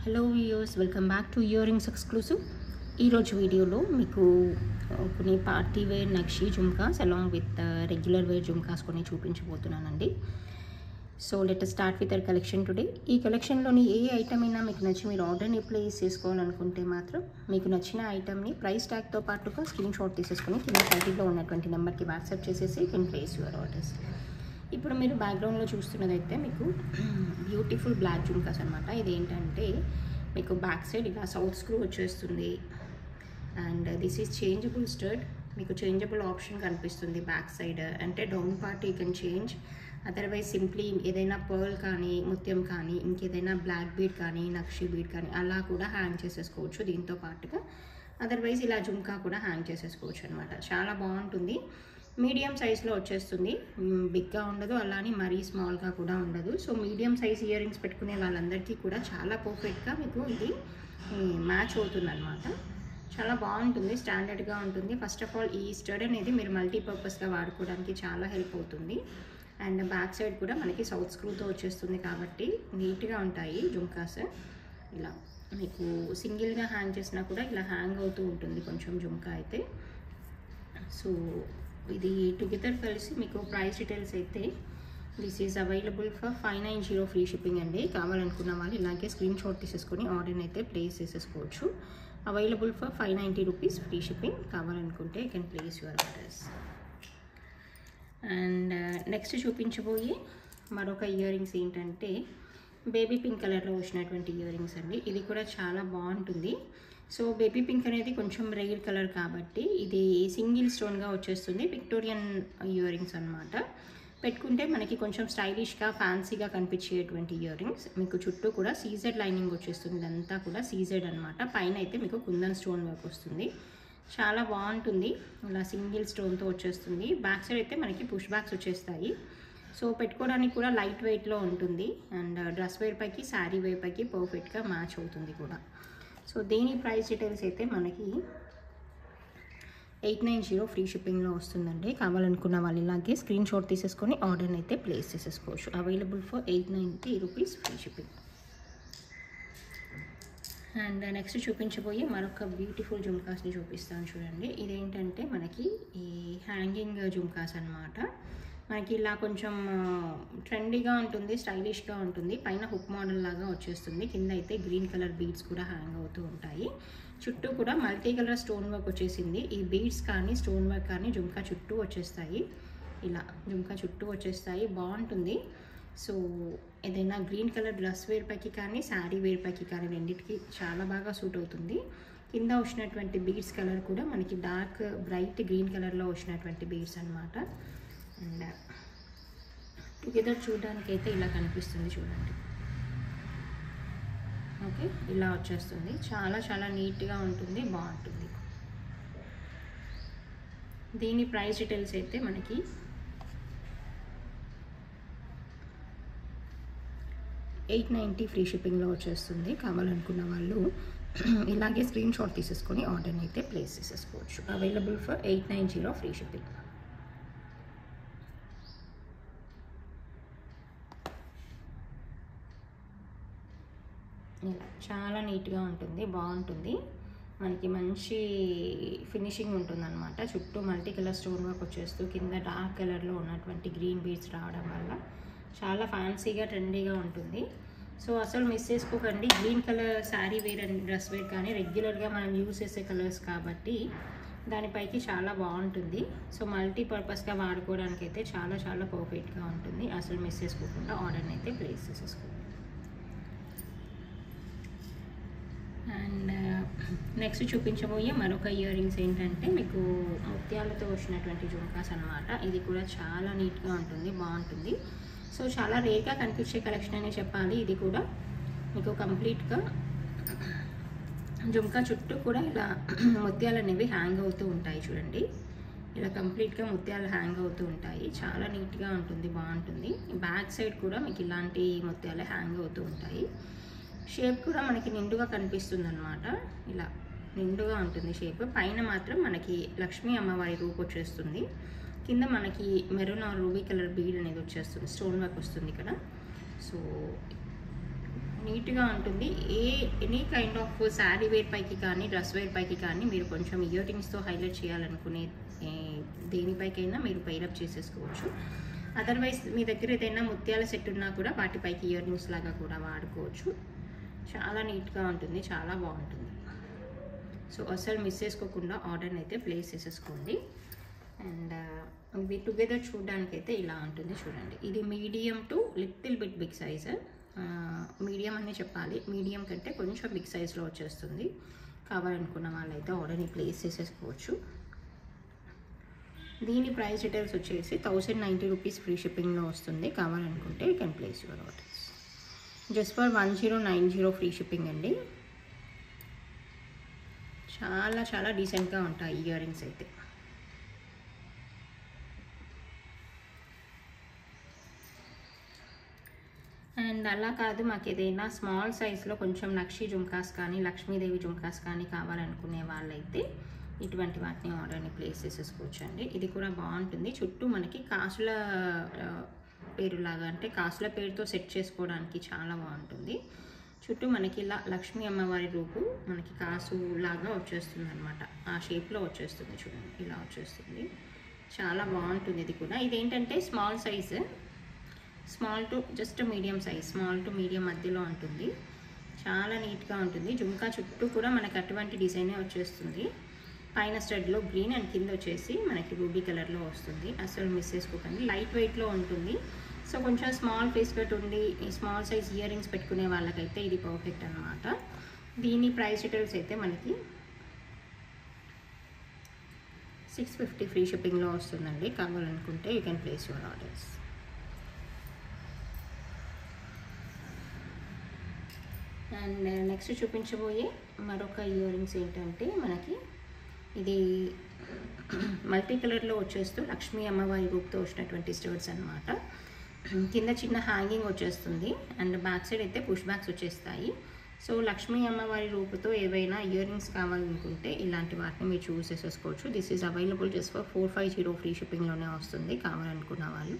Hello viewers, welcome back to earrings exclusive. ఈరోజు వీడియోలో మీకు కొన్ని party wear nakshi jhumkas along with regular wear jhumkas కొన్ని చూపించబోతున్నానండి. So let us start with our collection today. ఈ కలెక్షన్లోని ఏ ఐటమ్ అయినా మీకు నచ్చి మీరు ఆర్డర్ని ప్లేస్ చేసుకోవాలనుకుంటే మాత్రం మీకు నచ్చిన ఐటమ్ని ప్రైస్ ట్యాగ్తో పాటుగా స్క్రీన్ షాట్ తీసేసుకొని కింద టైటిల్లో ఉన్నటువంటి నెంబర్కి వాట్సాప్ చేసేసి you can place your orders. ఇప్పుడు మీరు బ్యాక్గ్రౌండ్లో చూస్తున్నదైతే మీకు బ్యూటిఫుల్ బ్లాక్ జుమ్కాస్ అనమాట. ఇదేంటంటే మీకు బ్యాక్ సైడ్ ఇలా సౌత్ స్క్రూ వచ్చేస్తుంది and this is changeable stud. మీకు చేంజబుల్ ఆప్షన్ కనిపిస్తుంది బ్యాక్ సైడ్, అంటే down part you can change. Otherwise simply ఏదైనా పర్ల్ కానీ ముత్యం కానీ ఇంకేదైనా బ్లాక్ బీడ్ కానీ నక్షి బీడ్ కానీ అలా కూడా హ్యాంగ్ చేసేసుకోవచ్చు దీంతో పాటుగా. అదర్వైజ్ ఇలా జుమ్కా కూడా హ్యాంగ్ చేసేసుకోవచ్చు అనమాట. చాలా బాగుంటుంది. మీడియం సైజ్లో వచ్చేస్తుంది, బిగ్గా ఉండదు అలానే మరీ స్మాల్గా కూడా ఉండదు. So medium size ear rings పెట్టుకునే వాళ్ళందరికీ కూడా చాలా పర్ఫెక్ట్గా మీకు ఇది మ్యాచ్ అవుతుంది అనమాట. చాలా బాగుంటుంది, స్టాండర్డ్గా ఉంటుంది. ఫస్ట్ ఆఫ్ ఆల్ ఈ స్టడ్ అనేది మీరు మల్టీపర్పస్గా వాడుకోవడానికి చాలా హెల్ప్ అవుతుంది. అండ్ బ్యాక్ సైడ్ కూడా మనకి సౌత్ స్క్రూతో వచ్చేస్తుంది కాబట్టి నీట్గా ఉంటాయి జుమ్కాస్. ఇలా మీకు సింగిల్గా హ్యాంగ్ చేసినా కూడా ఇలా హ్యాంగ్ అవుతూ ఉంటుంది కొంచెం జుమ్కా అయితే. సో ఇది టుగెదర్ కలిసి మీకు ప్రైస్ డీటెయిల్స్ అయితే this is available for 590 free shipping అండి. కావాలనుకున్న వాళ్ళు ఇలాగే స్క్రీన్ షాట్ తీసేసుకొని ఆర్డర్ని అయితే ప్లేస్ చేసేసుకోవచ్చు. Available for 590 rupees free shipping. కావాలనుకుంటే you can place your orders. And next చూపించబోయే మరొక ఇయర్ రింగ్స్ ఏంటంటే బేబీ పింక్ కలర్లో వచ్చినటువంటి ఇయర్ రింగ్స్ అండి. ఇది కూడా చాలా బాగుంటుంది. సో బేబీ పింక్ అనేది కొంచెం రేర్ కలర్ కాబట్టి ఇది సింగిల్ స్టోన్గా వచ్చేస్తుంది. విక్టోరియన్ ఇయర్ రింగ్స్ అనమాట. పెట్టుకుంటే మనకి కొంచెం స్టైలిష్గా ఫ్యాన్సీగా కనిపించేటువంటి ఇయర్ రింగ్స్. మీకు చుట్టూ కూడా సీజెడ్ లైనింగ్ వచ్చేస్తుంది. ఇదంతా కూడా సీజెడ్ అనమాట. పైన అయితే మీకు కుందన్ స్టోన్ వర్క్ వస్తుంది. చాలా బాగుంటుంది. ఇలా సింగిల్ స్టోన్తో వచ్చేస్తుంది. బ్యాక్ సైడ్ అయితే మనకి పుష్ బ్యాక్స్ వచ్చేస్తాయి. సో పెట్టుకోవడానికి కూడా లైట్ వెయిట్లో ఉంటుంది అండ్ డ్రెస్ వేర్ పైకి శారీ వేర్ పైకి పర్ఫెక్ట్గా మ్యాచ్ అవుతుంది కూడా. సో దీని ప్రైస్ డీటెయిల్స్ అయితే మనకి 890 ఫ్రీ షిప్పింగ్లో వస్తుందండి. కావాలనుకున్న వాళ్ళు ఇలాగే స్క్రీన్ షాట్ తీసేసుకొని ఆర్డర్ని అయితే ప్లేస్ చేసేసుకోవచ్చు. Available for 890 rupees free shipping. And next చూపించబోయే మరొక బ్యూటిఫుల్ జుమ్కాస్ని చూపిస్తాను చూడండి. ఇదేంటంటే మనకి ఈ హ్యాంగింగ్ జుమ్కాస్ అనమాట. మనకి ఇలా కొంచెం ట్రెండీగా ఉంటుంది, స్టైలిష్గా ఉంటుంది. పైన హుక్ మోడల్ లాగా వచ్చేస్తుంది. కింద అయితే గ్రీన్ కలర్ బీడ్స్ కూడా హ్యాంగ్ అవుతూ ఉంటాయి. చుట్టూ కూడా మల్టీ కలర్ స్టోన్ వర్క్ వచ్చేసింది. ఈ బీడ్స్ కానీ స్టోన్ వర్క్ కానీ జుమ్కా చుట్టూ వచ్చేస్తాయి. ఇలా జుమ్కా చుట్టూ వచ్చేస్తాయి, బాగుంటుంది. సో ఏదైనా గ్రీన్ కలర్ డ్రెస్ వేర్ పైకి కానీ శారీ వేర్ పైకి కానీ రెండింటికి చాలా బాగా సూట్ అవుతుంది. కింద వచ్చినటువంటి బీడ్స్ కలర్ కూడా మనకి డార్క్ బ్రైట్ గ్రీన్ కలర్లో వచ్చినటువంటి బీడ్స్ అనమాట. అండ్ టుగెదర్ చూడడానికి అయితే ఇలా కనిపిస్తుంది చూడండి. ఓకే, ఇలా వచ్చేస్తుంది. చాలా చాలా నీట్గా ఉంటుంది, బాగుంటుంది. దీని ప్రైస్ డీటెయిల్స్ అయితే మనకి 890 ఫ్రీ షిప్పింగ్లో వచ్చేస్తుంది. కావాలనుకున్న వాళ్ళు ఇలాగే స్క్రీన్ షాట్ తీసేసుకొని ఆర్డర్ని అయితే ప్లేస్ చేసేసుకోవచ్చు. Available for 890 free shipping. చాలా నీట్గా ఉంటుంది, బాగుంటుంది. మనకి మంచి ఫినిషింగ్ ఉంటుంది అనమాట. చుట్టూ మల్టీ కలర్ స్టోన్ వర్క్ వచ్చేస్తూ కింద డార్క్ కలర్లో ఉన్నటువంటి గ్రీన్ బీడ్స్ రావడం వల్ల చాలా ఫ్యాన్సీగా ట్రెండీగా ఉంటుంది. సో అసలు మిస్ చేసుకోకండి. Green colour sari wear and dress wear కానీ రెగ్యులర్గా మనం యూజ్ చేసే కలర్స్ కాబట్టి దానిపైకి చాలా బాగుంటుంది. సో మల్టీపర్పస్గా వాడుకోవడానికి అయితే చాలా చాలా పర్ఫెక్ట్గా ఉంటుంది. అసలు మిస్ చేసుకోకుండా ఆర్డర్ని అయితే ప్లేస్ చేసేసుకోండి. అండ్ నెక్స్ట్ చూపించబోయే మరొక ఇయర్ రింగ్స్ ఏంటంటే మీకు ముత్యాలతో వచ్చినటువంటి జుమ్కాస్ అనమాట. ఇది కూడా చాలా నీట్గా ఉంటుంది, బాగుంటుంది. సో చాలా రేర్గా కనిపించే కలెక్షన్ అనే చెప్పాలి. ఇది కూడా మీకు కంప్లీట్గా జుమ్కా చుట్టూ కూడా ఇలా ముత్యాలు అనేవి హ్యాంగ్ అవుతూ ఉంటాయి చూడండి. ఇలా కంప్లీట్గా ముత్యాలు హ్యాంగ్ అవుతూ ఉంటాయి. చాలా నీట్గా ఉంటుంది, బాగుంటుంది. బ్యాక్ సైడ్ కూడా మీకు ఇలాంటి ముత్యాలు హ్యాంగ్ అవుతూ ఉంటాయి. షేప్ కూడా మనకి నిండుగా కనిపిస్తుంది అనమాట. ఇలా నిండుగా ఉంటుంది షేప్. పైన మాత్రం మనకి లక్ష్మీ అమ్మవారి రూపు వచ్చేస్తుంది. కింద మనకి maroon or ruby colour bead అనేది వచ్చేస్తుంది, స్టోన్ వర్క్ వస్తుంది ఇక్కడ. సో నీట్గా ఉంటుంది. Any kind of sari wear పైకి కానీ డ్రెస్ వేర్ పైకి కానీ మీరు కొంచెం ఇయర్ రింగ్స్తో హైలైట్ చేయాలనుకునే దేనిపైకైనా మీరు పైరప్ చేసేసుకోవచ్చు. అదర్వైజ్ మీ దగ్గర ఏదైనా ముత్యాల సెట్ ఉన్నా కూడా వాటిపైకి ఇయర్ రింగ్స్ లాగా కూడా వాడుకోవచ్చు. చాలా నీట్గా ఉంటుంది, చాలా బాగుంటుంది. సో అసలు మిస్ చేసుకోకుండా ఆర్డర్ని అయితే ప్లేస్ చేసేసుకోండి. అండ్ ఇవి టుగెదర్ చూడడానికైతే ఇలా ఉంటుంది చూడండి. ఇది medium to little bit big size, medium అని చెప్పాలి, మీడియం కంటే కొంచెం బిగ్ సైజ్లో వచ్చేస్తుంది. కావాలనుకున్న వాళ్ళైతే ఆర్డర్ని ప్లేస్ చేసేసుకోవచ్చు. దీని ప్రైస్ డీటెయిల్స్ వచ్చేసి 1090 రూపీస్ ఫ్రీ షిప్పింగ్లో వస్తుంది. కావాలనుకుంటే you can place your orders. Just for 1090 free shipping అండి. చాలా చాలా డీసెంట్గా ఉంటాయి ఇయర్ రింగ్స్ అయితే. అండ్ అలా కాదు, మాకు ఏదైనా స్మాల్ సైజ్లో కొంచెం నక్షి జుమ్కాస్ కానీ లక్ష్మీదేవి జుమ్కాస్ కానీ కావాలనుకునే వాళ్ళైతే ఇటువంటి వాటిని ఆర్డర్ని ప్లేస్ చేసేసుకోవచ్చు అండి. ఇది కూడా బాగుంటుంది. చుట్టూ మనకి కాసుల పేరులాగా, అంటే కాసుల పేరుతో సెట్ చేసుకోవడానికి చాలా బాగుంటుంది. చుట్టూ మనకి ఇలా లక్ష్మీ అమ్మవారి రూపు మనకి కాసు లాగా వచ్చేస్తుంది అనమాట. ఆ షేప్లో వచ్చేస్తుంది చూడండి, ఇలా వచ్చేస్తుంది. చాలా బాగుంటుంది. ఇది కూడా ఇదేంటంటే small size, small to just medium size, small to medium మధ్యలో ఉంటుంది. చాలా నీట్గా ఉంటుంది. జుమ్కా చుట్టూ కూడా మనకి అటువంటి డిజైనే వచ్చేస్తుంది. పైన స్టడ్లో గ్రీన్ అండ్ కింద వచ్చేసి మనకి రూబీ కలర్లో వస్తుంది. అసలు మిస్ చేసుకోకండి. లైట్ వెయిట్లో ఉంటుంది. సో కొంచెం స్మాల్ ఫేస్ కట్ ఉండి స్మాల్ సైజ్ ఇయర్ రింగ్స్ పెట్టుకునే వాళ్ళకైతే ఇది పర్ఫెక్ట్ అనమాట. దీని ప్రైస్ డీటెయిల్స్ అయితే మనకి 650 ఫ్రీ షిప్పింగ్లో వస్తుందండి. కావాలనుకుంటే you can place your orders. And next చూపించబోయే మరొక ఇయర్ రింగ్స్ ఏంటంటే మనకి ఇది మల్టీ కలర్లో వచ్చేస్తూ లక్ష్మీ అమ్మవారి రూపుతో వచ్చినటువంటి స్టర్స్ అనమాట. కింద చిన్న హ్యాంగింగ్ వచ్చేస్తుంది అండ్ బ్యాక్ సైడ్ అయితే పుష్ బ్యాక్స్ వచ్చేస్తాయి. సో లక్ష్మీ అమ్మవారి రూపుతో ఏవైనా ఇయర్ రింగ్స్ కావాలనుకుంటే ఇలాంటి వాటిని మీరు చూస్ చేసేసుకోవచ్చు. This is available just for 450 free షిప్పింగ్లోనే వస్తుంది. కావాలనుకున్న వాళ్ళు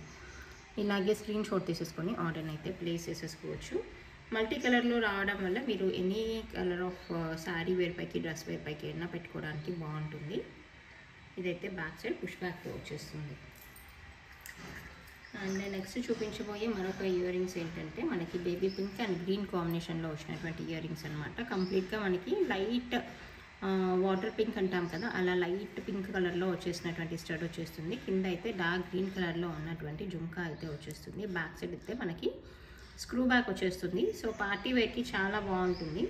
ఇలాగే స్క్రీన్ షాట్ తీసేసుకొని ఆర్డర్ని అయితే ప్లేస్ చేసేసుకోవచ్చు. మల్టీ కలర్లో రావడం వల్ల మీరు any colour of sari wear పైకి డ్రెస్ వేర్ పైకి అయినా పెట్టుకోవడానికి బాగుంటుంది. ఇదైతే బ్యాక్ సైడ్ పుష్ బ్యాక్తో వచ్చేస్తుంది. అండ్ నెక్స్ట్ చూపించబోయే మరొక ఇయర్ రింగ్స్ ఏంటంటే మనకి బేబీ పింక్ అండ్ గ్రీన్ కాంబినేషన్లో వచ్చినటువంటి ఇయర్ రింగ్స్ అనమాట. కంప్లీట్గా మనకి లైట్ వాటర్ పింక్ అంటాం కదా, అలా లైట్ పింక్ కలర్లో వచ్చేసినటువంటి స్టడ్ వచ్చేస్తుంది. కింద అయితే డార్క్ గ్రీన్ కలర్లో ఉన్నటువంటి జుమ్కా అయితే వచ్చేస్తుంది. బ్యాక్ సైడ్ అయితే మనకి స్క్రూ బ్యాక్ వచ్చేస్తుంది. సో పార్టీ వేర్కి చాలా బాగుంటుంది.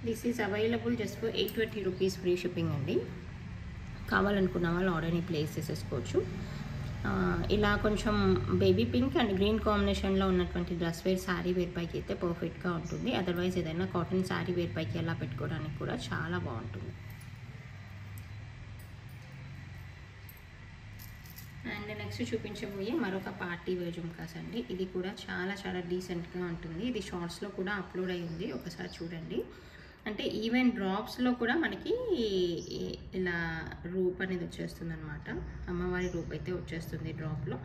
This is available just for 820 rupees free shipping అండి. కావాలనుకున్న వాళ్ళు ఆర్డర్ని ప్లేస్ చేసేసుకోవచ్చు. ఇలా కొంచెం బేబీ పింక్ అండ్ గ్రీన్ కాంబినేషన్లో ఉన్నటువంటి డ్రెస్ వేర్ శారీ వేర్ పైకి అయితే పర్ఫెక్ట్గా ఉంటుంది. అదర్వైజ్ ఏదైనా కాటన్ శారీ వేర్ పైకి ఎలా పెట్టుకోవడానికి కూడా చాలా బాగుంటుంది. అండ్ నెక్స్ట్ చూపించబోయే మరొక పార్టీ వేర్ జుమ్కాస్ అండి. ఇది కూడా చాలా చాలా డీసెంట్గా ఉంటుంది. ఇది షార్ట్స్లో కూడా అప్లోడ్ అయ్యింది, ఒకసారి చూడండి. అంటే ఈవెన్ డ్రాప్స్లో కూడా మనకి ఇలా రూప్ అనేది వచ్చేస్తుంది అనమాట. అమ్మవారి రూప్ అయితే వచ్చేస్తుంది డ్రాప్లో.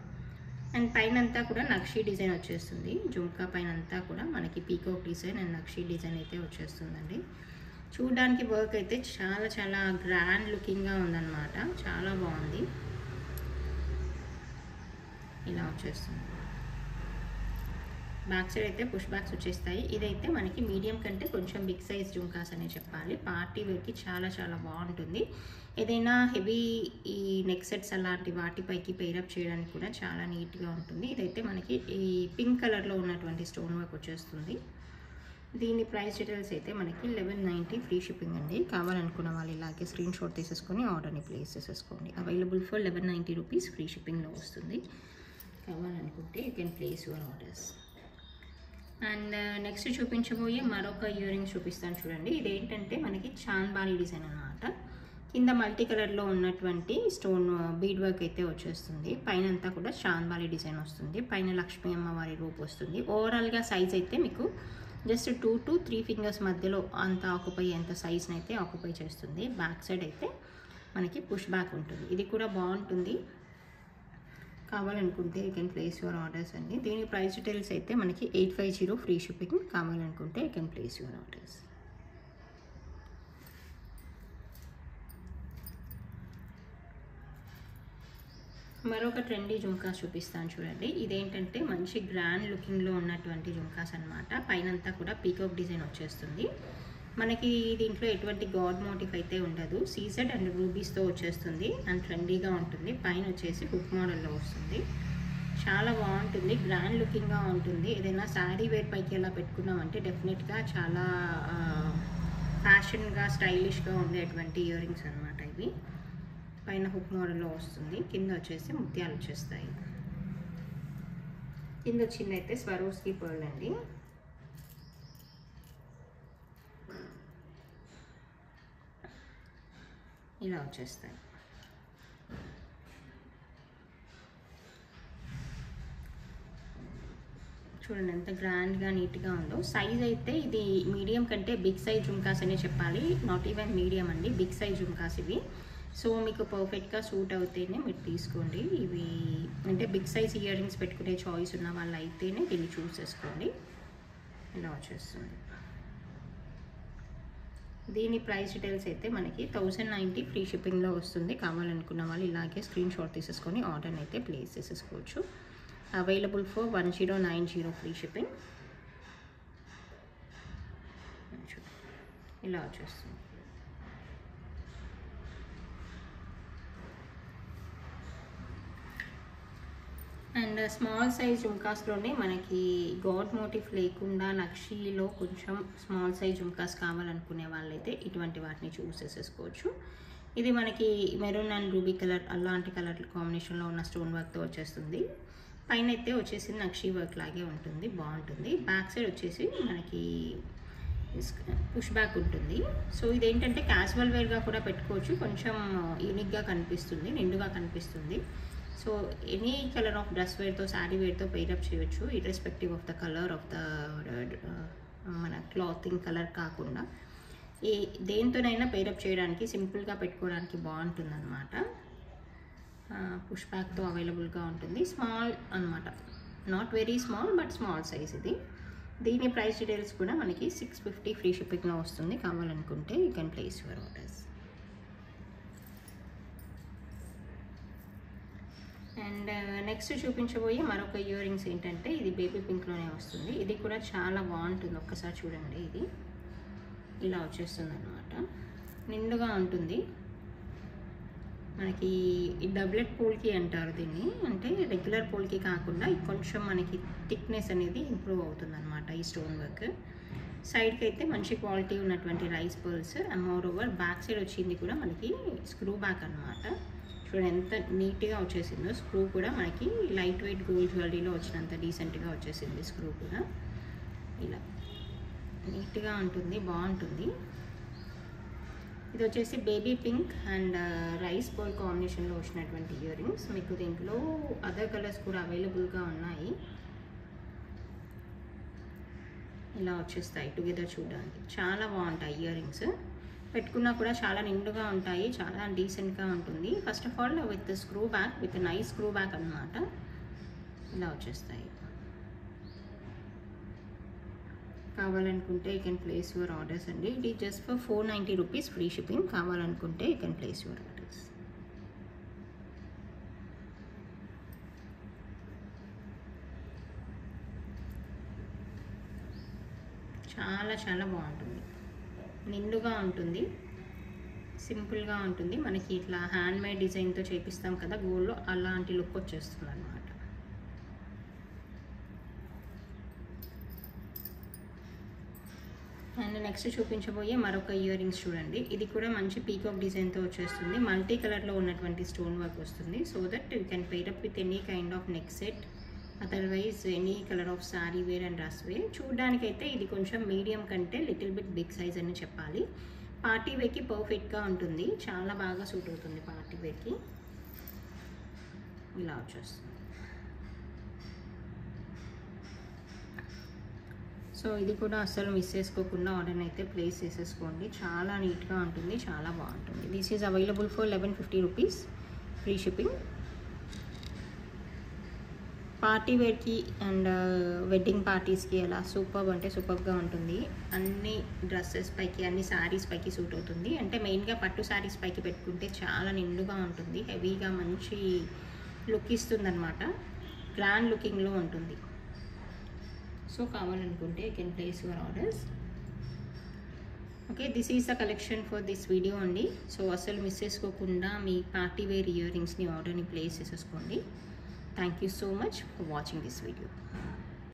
అండ్ పైన అంతా కూడా నక్షి డిజైన్ వచ్చేస్తుంది. జుమ్కా పైన అంతా కూడా మనకి peacock design and nakshi design అయితే వచ్చేస్తుందండి. చూడడానికి వర్క్ అయితే చాలా చాలా గ్రాండ్ లుకింగ్గా ఉందన్నమాట. చాలా బాగుంది. ఇలా వచ్చేస్తుంది. బ్యాక్ సైడ్ అయితే పుష్ బ్యాక్స్ వచ్చేస్తాయి. ఇదైతే మనకి మీడియం కంటే కొంచెం బిగ్ సైజ్ జుమ్కాస్ అనే చెప్పాలి. పార్టీ వేర్కి చాలా చాలా బాగుంటుంది. ఏదైనా హెవీ ఈ నెక్ సెట్స్ అలాంటి వాటిపైకి పేరప్ చేయడానికి కూడా చాలా నీట్గా ఉంటుంది. ఇదైతే మనకి ఈ పింక్ కలర్లో ఉన్నటువంటి స్టోన్ వర్క్ వచ్చేస్తుంది. దీని ప్రైస్ డీటెయిల్స్ అయితే మనకి 1190 ఫ్రీ షిప్పింగ్ అండి. కావాలనుకున్న వాళ్ళు ఇలాగే స్క్రీన్ షాట్ తీసేసుకొని ఆర్డర్ని ప్లేస్ చేసేసుకోండి. అవైలబుల్ ఫర్ 1190 రూపీస్ ఫ్రీ షిప్పింగ్లో వస్తుంది. కావాలనుకుంటే you can place your orders. And next చూపించబోయే మరొక ఇయర్ రింగ్స్ చూపిస్తాను చూడండి. ఇదేంటంటే మనకి చాంద్బాలి డిజైన్ అనమాట. కింద మల్టీ కలర్లో ఉన్నటువంటి స్టోన్ బీడ్ వర్క్ అయితే వచ్చేస్తుంది. పైన అంతా కూడా చాంద్బాలి డిజైన్ వస్తుంది. పైన లక్ష్మీ అమ్మవారి రూప్ వస్తుంది. ఓవరాల్గా సైజ్ అయితే మీకు జస్ట్ 2 to 3 ఫింగర్స్ మధ్యలో అంత ఆక్యుపై ఎంత సైజ్ని అయితే ఆక్యుపై చేస్తుంది. బ్యాక్ సైడ్ అయితే మనకి పుష్ బ్యాక్ ఉంటుంది. ఇది కూడా బాగుంటుంది. కావాలనుకుంటే you can place your orders అండి. దీని ప్రైస్ డీటెయిల్స్ అయితే మనకి 850 ఫ్రీ షిప్పింగ్. కావాలనుకుంటే you can place your orders. మరొక ట్రెండీ జుమ్కాస్ చూపిస్తాను చూడండి. ఇదేంటంటే మంచి గ్రాండ్ లుకింగ్లో ఉన్నటువంటి జుమ్కాస్ అనమాట. పైనంతా కూడా పీకాక్ డిజైన్ వచ్చేస్తుంది. మనకి దీంట్లో ఎటువంటి గాడ్ మోటివ్ అయితే ఉండదు. సీజెడ్ అండ్ రూబీస్తో వచ్చేస్తుంది అండ్ ట్రెండీగా ఉంటుంది. పైన వచ్చేసి హుక్ మోడల్లో వస్తుంది. చాలా బాగుంటుంది, గ్రాండ్ లుకింగ్గా ఉంటుంది. ఏదైనా శారీ వేర్ పైకి ఎలా పెట్టుకున్నామంటే డెఫినెట్గా చాలా ఫ్యాషన్గా స్టైలిష్గా ఉండేటువంటి ఇయర్ రింగ్స్ అనమాట ఇవి. పైన హుక్ మోడల్లో వస్తుంది, కింద వచ్చేసి ముత్యాలు వచ్చేస్తాయి. కింద వచ్చిందైతే స్వరోస్కి పర్ల్ అండి. ఇలా వచ్చేస్తాయి. చూడండి ఎంత గ్రాండ్గా నీట్గా ఉందో. సైజ్ అయితే ఇది మీడియం కంటే బిగ్ సైజ్ జుమ్కాస్ అనే చెప్పాలి. నాట్ ఈవెన్ మీడియం అండి, బిగ్ సైజ్ జుమ్కాస్ ఇవి. సో మీకు పర్ఫెక్ట్గా సూట్ అవుతేనే మీరు తీసుకోండి. ఇవి అంటే బిగ్ సైజ్ ఇయర్ రింగ్స్ పెట్టుకునే చాయిస్ ఉన్న వాళ్ళు అయితేనే దీన్ని చూస్ చేసుకోండి. ఇలా వచ్చేస్తుంది. దీని ప్రైస్ డీటెయిల్స్ అయితే మనకి 1090 ఫ్రీ షిప్పింగ్లో వస్తుంది. కావాలనుకున్న వాళ్ళు ఇలాగే స్క్రీన్ షాట్ తీసేసుకొని ఆర్డర్ని అయితే ప్లేస్ చేసేసుకోవచ్చు. Available for 1090 free shipping. ఇలా వచ్చేస్తుంది. అండ్ స్మాల్ సైజ్ జుమ్కాస్లోనే మనకి గాడ్ మోటివ్ లేకుండా నక్షీలో కొంచెం స్మాల్ సైజ్ జుమ్కాస్ కావాలనుకునే వాళ్ళైతే ఇటువంటి వాటిని చూస్ చేసేసుకోవచ్చు. ఇది మనకి మెరూన్ అండ్ రూబీ కలర్ అలాంటి కలర్ కాంబినేషన్లో ఉన్న స్టోన్ వర్క్తో వచ్చేస్తుంది. పైన అయితే వచ్చేసి నక్షీ వర్క్ లాగే ఉంటుంది, బాగుంటుంది. బ్యాక్ సైడ్ వచ్చేసి మనకి పుష్ బ్యాక్ ఉంటుంది. సో ఇదేంటంటే క్యాజువల్ వేర్గా కూడా పెట్టుకోవచ్చు, కొంచెం యూనిక్గా కనిపిస్తుంది, నిండుగా కనిపిస్తుంది. So any colour of dress వేర్తో శారీ వేర్తో పెయిరప్ చేయొచ్చు, irrespective of the colour of the మన క్లాతింగ్ కలర్ కాకుండా దేంతోనైనా పెయిరప్ చేయడానికి సింపుల్గా పెట్టుకోవడానికి బాగుంటుంది అనమాట. పుష్ బ్యాక్తో అవైలబుల్గా ఉంటుంది. స్మాల్ అనమాట, not very small but small size ఇది. దీని ప్రైస్ డీటెయిల్స్ కూడా మనకి 650 ఫ్రీ షిప్పింగ్లో వస్తుంది. కావాలనుకుంటే you can place your orders. And next చూపించబోయే మరొక ఇయర్ రింగ్స్ ఏంటంటే ఇది బేబీ పింక్లోనే వస్తుంది. ఇది కూడా చాలా బాగుంటుంది, ఒక్కసారి చూడండి. ఇది ఇలా వచ్చేస్తుంది అనమాట, నిండుగా ఉంటుంది. మనకి ఈ డబ్లెట్ పోల్కి అంటారు దీన్ని, అంటే రెగ్యులర్ పోల్కి కాకుండా కొంచెం మనకి థిక్నెస్ అనేది ఇంప్రూవ్ అవుతుంది అనమాట ఈ స్టోన్ వర్క్. సైడ్కి అయితే మంచి క్వాలిటీ ఉన్నటువంటి rice pearls. And more over back side వచ్చింది కూడా మనకి స్క్రూ బ్యాక్ అనమాట. చూడండి ఎంత నీట్గా వచ్చేసిందో. స్క్రూ కూడా మనకి లైట్ వెయిట్ గోల్డ్ జ్యువెలరీలో వచ్చినంత డీసెంట్గా వచ్చేసింది స్క్రూ కూడా. ఇలా నీట్గా ఉంటుంది, బాగుంటుంది. ఇది వచ్చేసి baby pink and rice pearl కాంబినేషన్లో వచ్చినటువంటి ఇయర్ రింగ్స్. మీకు దీంట్లో అదర్ కలర్స్ కూడా అవైలబుల్గా ఉన్నాయి. ఇలా వచ్చేస్తాయి టుగెదర్, చూడడానికి చాలా బాగుంటాయి ఇయర్ రింగ్స్. పెట్టుకున్నా కూడా చాలా నిండుగా ఉంటాయి, చాలా డీసెంట్గా ఉంటుంది. First of all with screw back, with nice screw back అనమాట. ఇలా వచ్చేస్తాయి. కావాలనుకుంటే you can place your orders అండి. ఇది just for 490 rupees free shipping. కావాలనుకుంటే you can place your orders. చాలా చాలా బాగుంటుంది, నిండుగా ఉంటుంది, సింపుల్గా ఉంటుంది. మనకి ఇట్లా హ్యాండ్ మేడ్ డిజైన్తో చేపిస్తాం కదా గోల్డ్లో, అలాంటి లుక్ వచ్చేస్తుంది అనమాట. అండ్ నెక్స్ట్ చూపించబోయే మరొక ఇయర్ రింగ్స్ చూడండి. ఇది కూడా మంచి పీకాక్ డిజైన్తో వచ్చేస్తుంది. మల్టీ కలర్లో ఉన్నటువంటి స్టోన్ వర్క్ వస్తుంది. So that you can pair up with any kind of neck set, otherwise any colour of sari wear and dress wear. చూడడానికైతే ఇది కొంచెం మీడియం కంటే లిటిల్ బిట్ బిగ్ సైజ్ అని చెప్పాలి. పార్టీ వేర్కి పర్ఫెక్ట్గా ఉంటుంది, చాలా బాగా సూట్ అవుతుంది పార్టీ వేర్కి. ఇలా వచ్చేస్తుంది. సో ఇది కూడా అస్సలు మిస్ చేసుకోకుండా ఆర్డర్ అయితే ప్లేస్ చేసేసుకోండి. చాలా నీట్గా ఉంటుంది, చాలా బాగుంటుంది. This is available for 1150 rupees free shipping. Party వేర్కి అండ్ వెడ్డింగ్ పార్టీస్కి అలా సూపర్బ్ అంటే సూపర్గా ఉంటుంది. అన్ని డ్రెస్సెస్ పైకి, అన్ని శారీస్ పైకి సూట్ అవుతుంది. అంటే మెయిన్గా పట్టు శారీస్ పైకి పెట్టుకుంటే చాలా నిండుగా ఉంటుంది, హెవీగా మంచి లుక్ ఇస్తుంది అనమాట. గ్రాండ్ లుకింగ్లో ఉంటుంది. సో కావాలనుకుంటే you can place your orders. Okay, this is the collection for this video అండి. సో అసలు మిస్ చేసుకోకుండా మీ పార్టీ వేర్ ఇయర్ రింగ్స్ని ఆర్డర్ని ప్లేస్ చేసేసుకోండి. Thank you so much for watching this video.